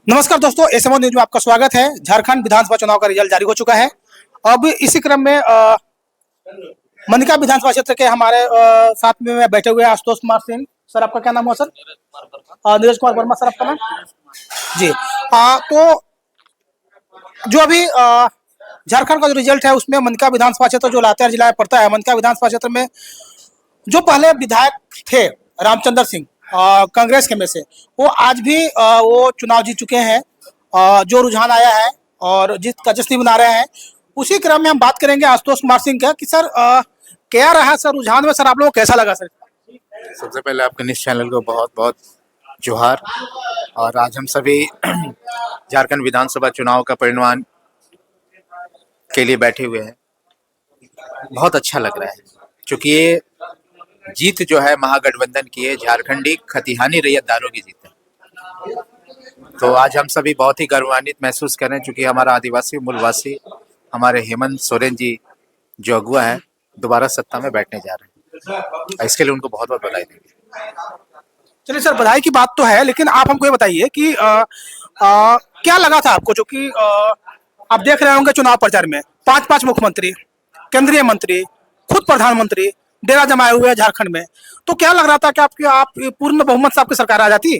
नमस्कार दोस्तों, SMO news में आपका स्वागत है। झारखंड विधानसभा चुनाव का रिजल्ट जारी हो चुका है। अब इसी क्रम में मनिका विधानसभा क्षेत्र के हमारे साथ में बैठे हुए हैं आशुतोष कुमार सिंह। सर, आपका क्या नाम हुआ सर? नीरज कुमार वर्मा सर, आपका नाम? जी। तो जो अभी झारखंड का जो रिजल्ट है उसमें मनिका विधानसभा क्षेत्र जो लातेहार जिला में पड़ता है, मनिका विधानसभा क्षेत्र में जो पहले विधायक थे रामचंद्र सिंह कांग्रेस के में से, वो आज भी वो चुनाव जीत चुके हैं। जो रुझान आया है और जीत का जश्न मना रहे हैं। उसी क्रम में हम बात करेंगे आशुतोष कुमार सिंह का कि सर क्या रहा सर रुझान में? सर, आप लोगों को कैसा लगा सर? सबसे पहले आपके निज चैनल को बहुत बहुत जोहार। और आज हम सभी झारखंड विधानसभा चुनाव का परिणाम के लिए बैठे हुए हैं। बहुत अच्छा लग रहा है क्योंकि ये जीत जो है महागठबंधन की है, झारखंडी खतिहानी रैयतदारों की जीत है। तो आज हम सभी बहुत ही गौरवान्वित महसूस कर रहे हैं क्योंकि हमारा आदिवासी मूलवासी हमारे हेमंत सोरेन जी जो अगुआ है दोबारा सत्ता में बैठने जा रहे हैं। इसके लिए उनको बहुत बहुत बधाई देंगे। चलिए सर, बधाई की बात तो है, लेकिन आप हमको ये बताइए कि क्या लगा था आपको? जो कि आप देख रहे होंगे चुनाव प्रचार में 5-5 मुख्यमंत्री, केंद्रीय मंत्री, खुद प्रधानमंत्री डेरा जमाए हुए हैं झारखंड में। तो क्या लग रहा था कि आप पूर्ण बहुमत से आपकी सरकार आ जाती?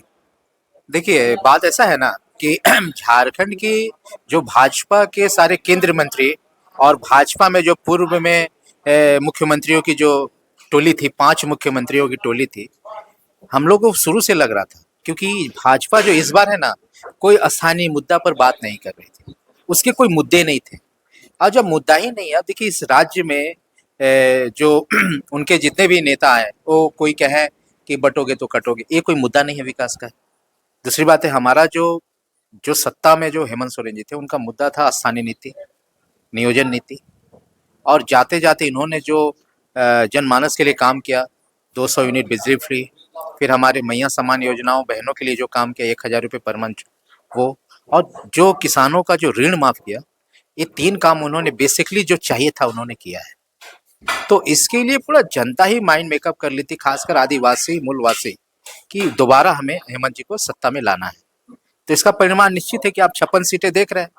देखिए, बात ऐसा है ना कि झारखंड की जो भाजपा के सारे केंद्र मंत्री और भाजपा में जो पूर्व में मुख्यमंत्रियों की जो टोली थी, 5 मुख्यमंत्रियों की टोली थी, हम लोग को शुरू से लग रहा था क्योंकि भाजपा जो इस बार है ना, कोई स्थानीय मुद्दा पर बात नहीं कर रही थी। उसके कोई मुद्दे नहीं थे। और जब मुद्दा ही नहीं है, अब देखिए इस राज्य में जो उनके जितने भी नेता हैं वो कोई कहे कि बटोगे तो कटोगे, ये कोई मुद्दा नहीं है विकास का। दूसरी बात है, हमारा जो जो सत्ता में जो हेमंत सोरेन जी थे उनका मुद्दा था स्थानीय नीति, नियोजन नीति। और जाते जाते इन्होंने जो जनमानस के लिए काम किया, 200 यूनिट बिजली फ्री, फिर हमारे मैया समान योजनाओं बहनों के लिए जो काम किया 1000 रुपये पर मंथ वो, और जो किसानों का जो ऋण माफ किया, ये 3 काम उन्होंने बेसिकली जो चाहिए था उन्होंने किया है। तो इसके लिए पूरा जनता ही माइंड मेकअप कर ली थी, खासकर आदिवासी मूलवासी, कि दोबारा हमें हेमंत जी को सत्ता में लाना है। तो इसका परिणाम निश्चित है कि आप 56 सीटें देख रहे हैं,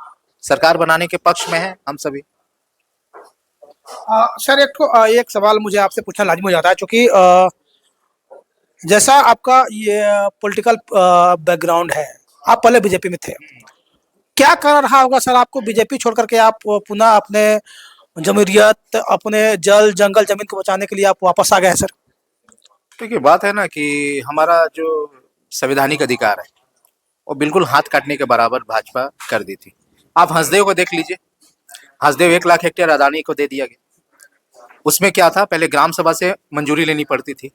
सरकार बनाने के पक्ष में है हम सभी। सर, एक सवाल मुझे आपसे पूछना लाजिम हो जाता है, क्योंकि जैसा आपका ये पॉलिटिकल बैकग्राउंड है, आप पहले बीजेपी में थे। क्या कर रहा होगा सर आपको बीजेपी छोड़ करके आप पुनः अपने जमहूरियत, अपने जल जंगल जमीन को बचाने के लिए आप वापस आ गए हैं सर? देखिए, बात है ना कि हमारा जो संवैधानिक अधिकार है वो बिल्कुल हाथ काटने के बराबर भाजपा कर दी थी। आप हंसदेव को देख लीजिए, हंसदेव 1 लाख हेक्टेयर अदानी को दे दिया गया। उसमें क्या था, पहले ग्राम सभा से मंजूरी लेनी पड़ती थी।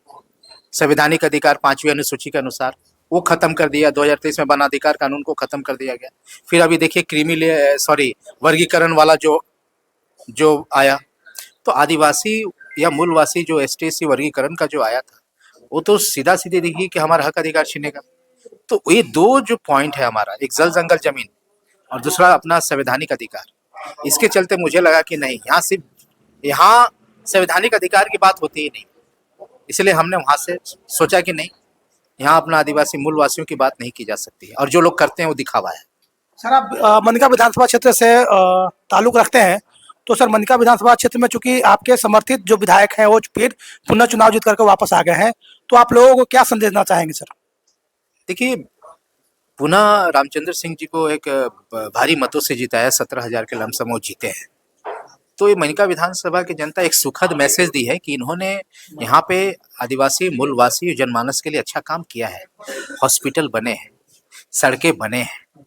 संवैधानिक अधिकार 5वीं अनुसूची के अनुसार वो खत्म कर दिया। 2023 में वन अधिकार कानून को खत्म कर दिया गया। फिर अभी देखिए वर्गीकरण वाला जो जो आया, तो आदिवासी या मूलवासी जो ST/SC वर्गीकरण का जो आया था, वो तो सीधा सीधे देखिए कि हमारा हक अधिकार छीनेगा। तो ये 2 जो पॉइंट है हमारा, एक जल जंगल जमीन और दूसरा अपना संवैधानिक अधिकार, इसके चलते मुझे लगा कि नहीं, यहाँ संवैधानिक अधिकार की बात होती ही नहीं। इसलिए हमने वहां से सोचा कि नहीं, यहाँ अपना आदिवासी मूलवासियों की बात नहीं की जा सकती है, और जो लोग करते हैं वो दिखावा है। सर, आप मनिका विधानसभा क्षेत्र से ताल्लुक रखते हैं, तो सर मनिका विधानसभा क्षेत्र में चूंकि आपके समर्थित जो विधायक हैं वो फिर पुनः चुनाव जीत करके वापस आ गए हैं, तो आप लोगों को क्या संदेश देना चाहेंगे सर? देखिए, पुनः रामचंद्र सिंह जी को एक भारी मतों से जिताया, 17,000 के लमसम वो जीते हैं। तो ये मनिका विधानसभा की जनता एक सुखद मैसेज दी है कि इन्होंने यहाँ पे आदिवासी मूलवासी जनमानस के लिए अच्छा काम किया है। हॉस्पिटल बने हैं, सड़कें बने हैं,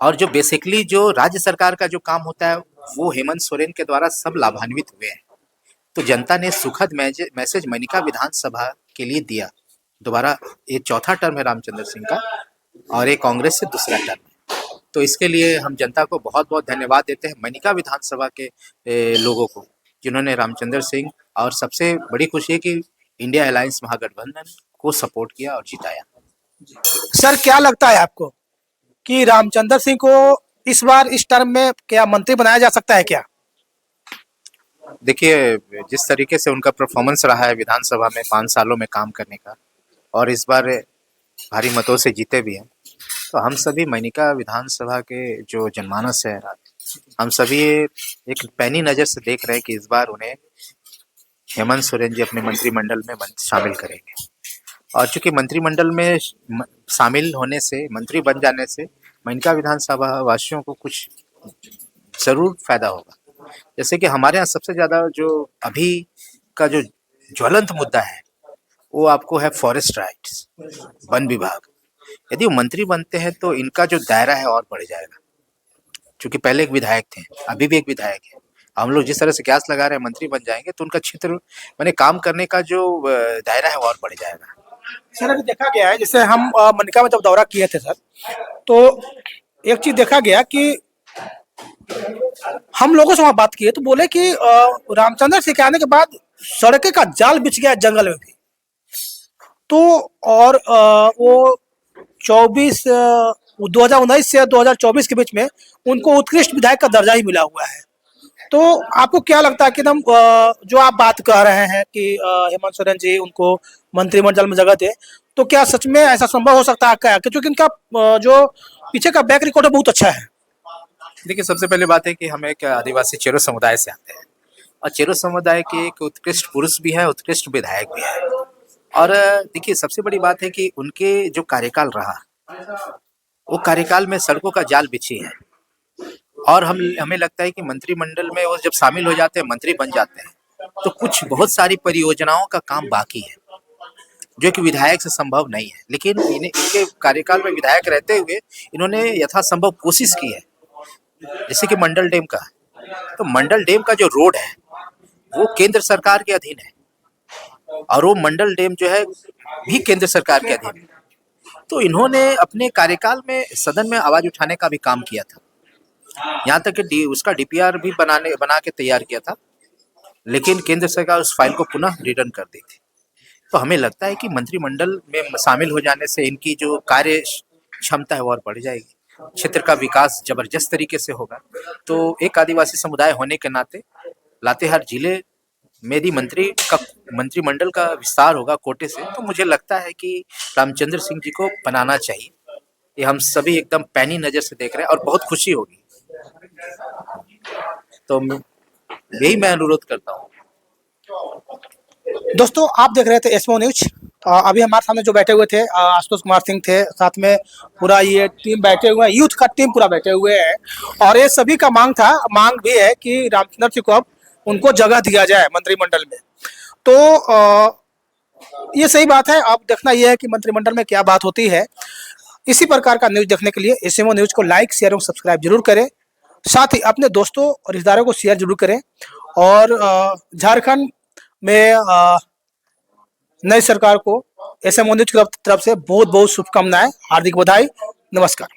और जो बेसिकली जो राज्य सरकार का जो काम होता है वो हेमंत सोरेन के द्वारा सब लाभान्वित हुए हैं। तो जनता ने सुखद मैसेज मनिका विधानसभा के लिए दिया। दोबारा ये 4था टर्म है रामचंद्र सिंह का, और ये कांग्रेस से दूसरा टर्म है। तो इसके लिए हम जनता को बहुत बहुत धन्यवाद देते हैं, मनिका विधानसभा के लोगों को, जिन्होंने रामचंद्र सिंह, और सबसे बड़ी खुशी है कि इंडिया अलायंस महागठबंधन को सपोर्ट किया और जिताया। सर, क्या लगता है आपको कि रामचंद्र सिंह को इस बार इस टर्म में क्या मंत्री बनाया जा सकता है क्या? देखिए, जिस तरीके से उनका परफॉर्मेंस रहा है विधानसभा में 5 सालों में काम करने का, और इस बार भारी मतों से जीते भी हैं, तो हम सभी मनिका विधानसभा के जो जनमानस है, हम सभी एक पैनी नज़र से देख रहे हैं कि इस बार उन्हें हेमंत सोरेन जी अपने मंत्रिमंडल में शामिल करेंगे। और चूंकि मंत्रिमंडल में शामिल होने से, मंत्री बन जाने से मनिका विधानसभा वासियों को कुछ जरूर फायदा होगा। जैसे कि हमारे यहाँ सबसे ज्यादा जो अभी का जो ज्वलंत मुद्दा है वो आपको है फॉरेस्ट राइट्स, वन विभाग। यदि वो मंत्री बनते हैं तो इनका जो दायरा है और बढ़ जाएगा। क्योंकि पहले एक विधायक थे, अभी भी एक विधायक है। हम लोग जिस तरह से क्यास लगा रहे हैं मंत्री बन जाएंगे तो उनका क्षेत्र माने काम करने का जो दायरा है वो और बढ़ जाएगा। सर अभी देखा गया है, जैसे हम मनिका में जब दौरा किए थे सर, तो एक चीज देखा गया कि हम लोगों से वहां बात किए तो बोले कि रामचंद्र सिंह के आने के बाद सड़कें का जाल बिछ गया जंगल में भी। तो और वो 2019 से 2024 के बीच में उनको उत्कृष्ट विधायक का दर्जा ही मिला हुआ है। तो आपको क्या लगता है कि एकदम जो आप बात कह रहे हैं कि हेमंत सोरेन जी उनको मंत्रिमंडल में जगह दे, तो क्या सच में ऐसा संभव हो सकता है क्या? क्योंकि इनका जो पीछे का बैक रिकॉर्ड बहुत अच्छा है। देखिए, सबसे पहले बात है कि हम एक आदिवासी चेरो समुदाय से आते हैं और चेरो समुदाय के एक उत्कृष्ट पुरुष भी है, उत्कृष्ट विधायक भी है। और देखिए, सबसे बड़ी बात है कि उनके जो कार्यकाल रहा वो कार्यकाल में सड़कों का जाल बिछी है। और हमें लगता है कि मंत्रिमंडल में वो जब शामिल हो जाते हैं, मंत्री बन जाते हैं, तो कुछ बहुत सारी परियोजनाओं का काम बाकी है जो कि विधायक से संभव नहीं है। लेकिन इनके कार्यकाल में विधायक रहते हुए इन्होंने यथासंभव कोशिश की है। जैसे कि मंडल डैम का, तो मंडल डैम का जो रोड है वो केंद्र सरकार के अधीन है और वो मंडल डैम जो है भी केंद्र सरकार के अधीन है। तो इन्होंने अपने कार्यकाल में सदन में आवाज उठाने का भी काम किया था। यहाँ तक कि उसका डीपीआर भी बना के तैयार किया था, लेकिन केंद्र सरकार उस फाइल को पुनः रिटर्न कर दी थी। तो हमें लगता है कि मंत्रिमंडल में शामिल हो जाने से इनकी जो कार्य क्षमता है वो और बढ़ जाएगी, क्षेत्र का विकास जबरदस्त तरीके से होगा। तो एक आदिवासी समुदाय होने के नाते लातेहार जिले में यदि मंत्रिमंडल का विस्तार होगा कोटे से, तो मुझे लगता है कि रामचंद्र सिंह जी को बनाना चाहिए। ये हम सभी एकदम पैनी नजर से देख रहे हैं और बहुत खुशी होगी। तो यही मैं अनुरोध करता हूँ। दोस्तों आप देख रहे थे एसमो न्यूज। अभी हमारे सामने जो बैठे हुए थे आशुतोष कुमार सिंह थे, साथ में पूरा ये टीम बैठे हुए हैं, यूथ का टीम पूरा बैठे हुए हैं। और ये सभी का मांग भी है कि रामचंद्र सिंह को अब उनको जगह दिया जाए मंत्रिमंडल में। तो ये सही बात है। अब देखना यह है कि मंत्रिमंडल में क्या बात होती है। इसी प्रकार का न्यूज देखने के लिए एसएमओ न्यूज को लाइक, शेयर और सब्सक्राइब जरूर करें। साथ ही अपने दोस्तों और रिश्तेदारों को शेयर जरूर करें। और झारखंड में नई सरकार को एसएमओ न्यूज की तरफ से बहुत बहुत शुभकामनाएं, हार्दिक बधाई, नमस्कार।